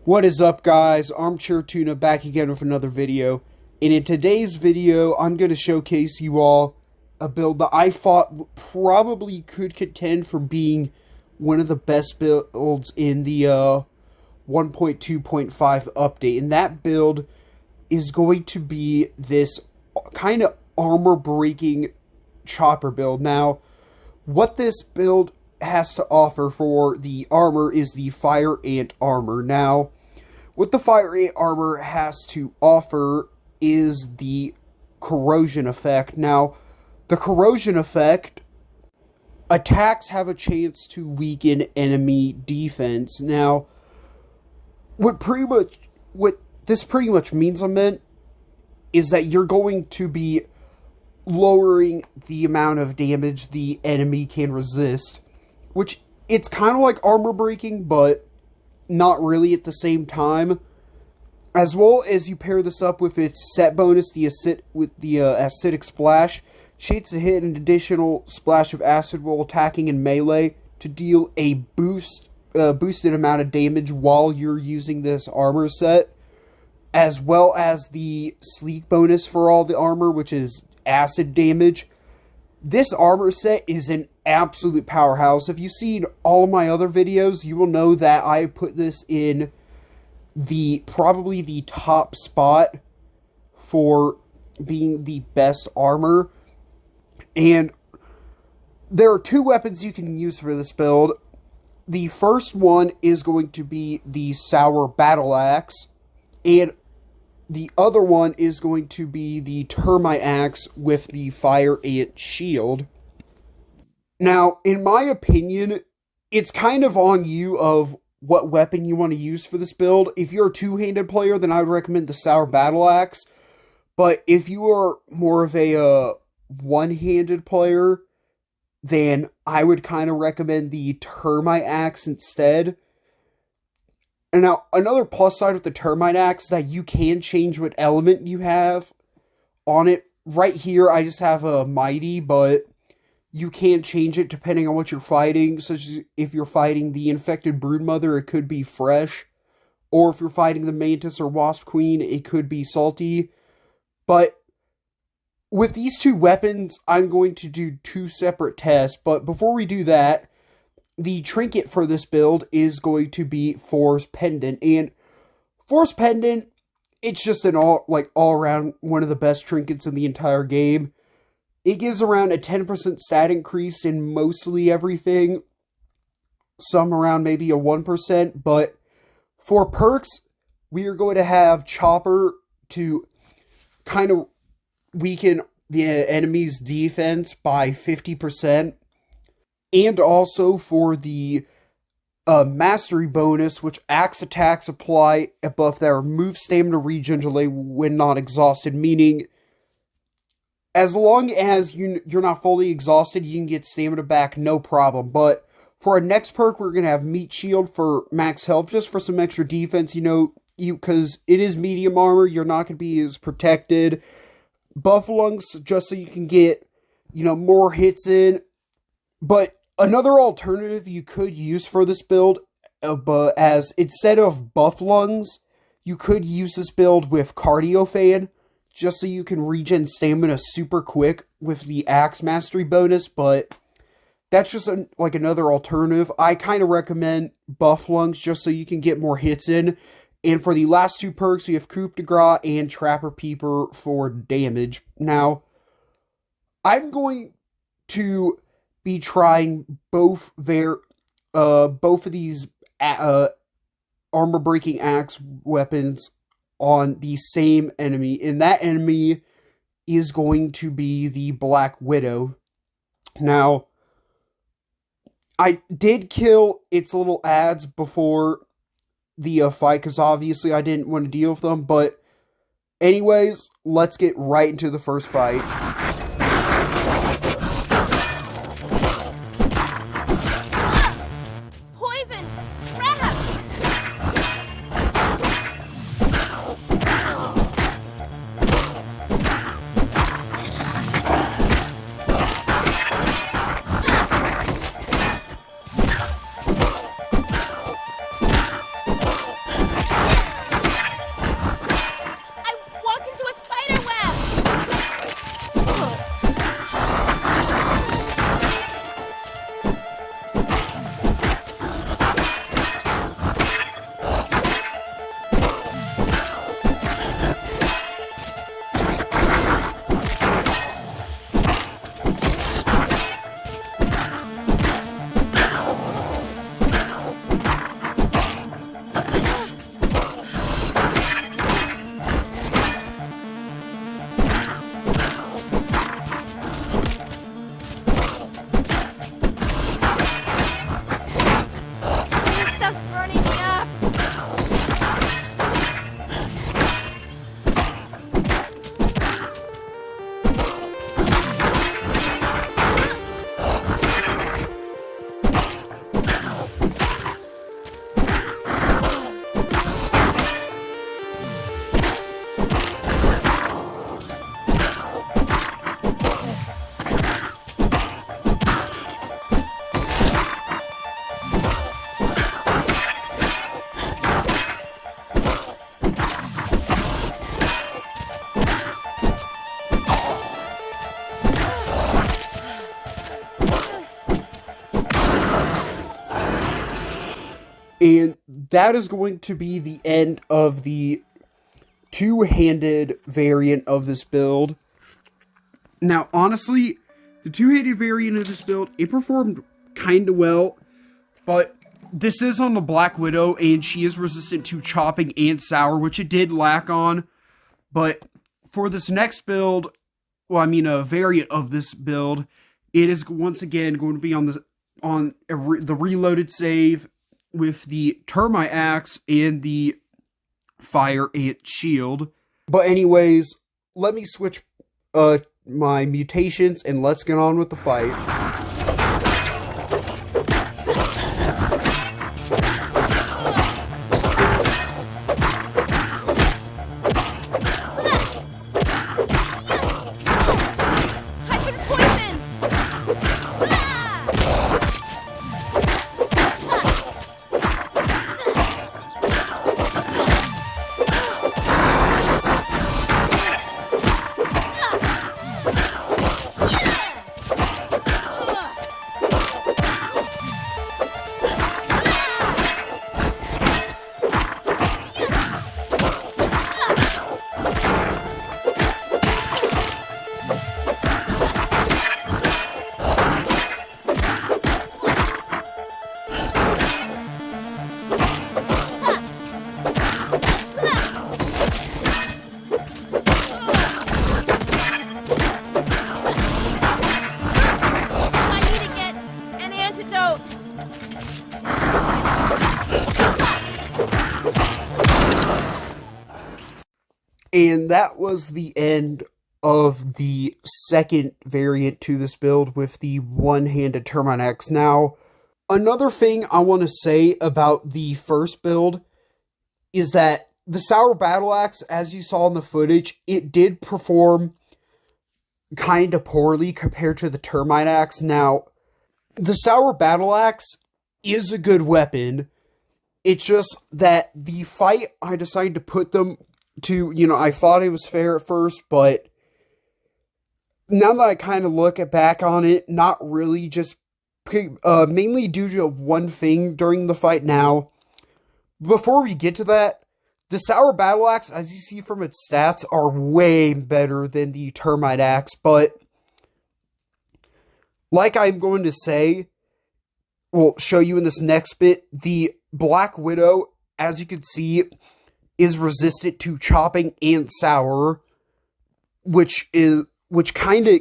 What is up, guys? Armchair Tuna back again with another video. And in today's video, I'm going to showcase you all a build that I thought probably could contend for being one of the best builds in the 1.2.5 update. And that build is going to be this kind of armor-breaking chopper build. Now, what this build has to offer for the armor is the Fire Ant armor. Now, what the Fire Ant armor has to offer is the corrosion effect. Now, the corrosion effect, attacks have a chance to weaken enemy defense. Now, what this pretty much means is that you're going to be lowering the amount of damage the enemy can resist, which it's kind of like armor breaking, but not really at the same time. As well as you pair this up with its set bonus, the acidic splash, chance to hit an additional splash of acid while attacking in melee to deal a boosted amount of damage while you're using this armor set, as well as the sleek bonus for all the armor, which is acid damage. This armor set is an absolute powerhouse. If you've seen all of my other videos, you will know that I put this in probably the top spot for being the best armor. And there are two weapons you can use for this build. The first one is going to be the Sour Battle Axe, and the other one is going to be the Termite Axe with the Fire Ant shield. Now, in my opinion, it's kind of on you of what weapon you want to use for this build. If you're a two-handed player, then I would recommend the Sour Battle Axe. But if you are more of a one-handed player, then I would kind of recommend the Termite Axe instead. And now, another plus side with the Termite Axe is that you can change what element you have on it. Right here, I just have a Mighty, but you can change it depending on what you're fighting. Such as if you're fighting the Infected Broodmother, it could be Fresh. Or if you're fighting the Mantis or Wasp Queen, it could be Salty. But with these two weapons, I'm going to do two separate tests. But before we do that, the trinket for this build is going to be Force Pendant. And Force Pendant, it's just an all around one of the best trinkets in the entire game. It gives around a 10% stat increase in mostly everything. Some around maybe a 1%. But for perks, we are going to have Chopper to kind of weaken the enemy's defense by 50%. And also for the mastery bonus, which axe attacks apply a buff that remove stamina regen delay when not exhausted, meaning as long as you're not fully exhausted, you can get stamina back, no problem. But for our next perk, we're going to have Meat Shield for max health, just for some extra defense, because it is medium armor, you're not going to be as protected. Buff Lungs, just so you can get, more hits in. But another alternative you could use for this build, as instead of Buff Lungs, you could use this build with Cardio Fan, just so you can regen stamina super quick with the Axe Mastery bonus, but that's just another alternative. I kind of recommend Buff Lungs just so you can get more hits in. And for the last two perks, we have Coup de Grace and Trapper Peeper for damage. Now, I'm going to be trying both of these armor breaking axe weapons on the same enemy, and that enemy is going to be the Black Widow. Now, I did kill its little ads before the fight, because obviously I didn't want to deal with them, but anyways, let's get right into the first fight. that is going to be the end of the two-handed variant of this build. Now, honestly, the two-handed variant of this build, it performed kind of well, but this is on the Black Widow, and she is resistant to chopping and sour, which it did lack on. But for this next build, well, I mean a variant of this build, it is once again going to be on the reloaded save with the Termite Axe and the Fire Ant Shield. But anyways, let me switch my mutations and let's get on with the fight. And that was the end of the second variant to this build with the one-handed Termite Axe. Now, another thing I want to say about the first build is that the Sour Battle Axe, as you saw in the footage, it did perform kind of poorly compared to the Termite Axe. Now, the Sour Battle Axe is a good weapon. It's just that the fight I decided to put them to, I thought it was fair at first, but now that I kind of look back on it, not really, just mainly due to one thing during the fight. Now, before we get to that, the Sour Battle Axe, as you see from its stats, are way better than the Termite Axe, but like I'm going to say, we'll show you in this next bit, the Black Widow, as you can see, is resistant to chopping and sour, which kind of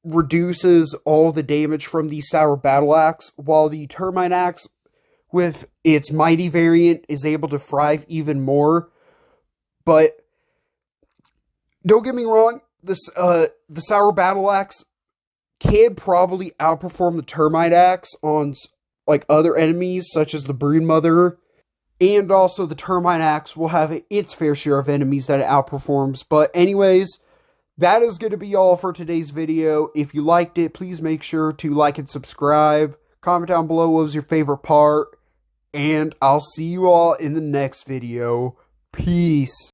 reduces all the damage from the Sour Battle Axe, while the Termite Axe, with its mighty variant, is able to thrive even more. But don't get me wrong, the Sour Battle Axe can probably outperform the Termite Axe on like other enemies, such as the Broodmother. And also the Termite Axe will have its fair share of enemies that it outperforms. But anyways, that is going to be all for today's video. If you liked it, please make sure to like and subscribe. Comment down below what was your favorite part. And I'll see you all in the next video. Peace.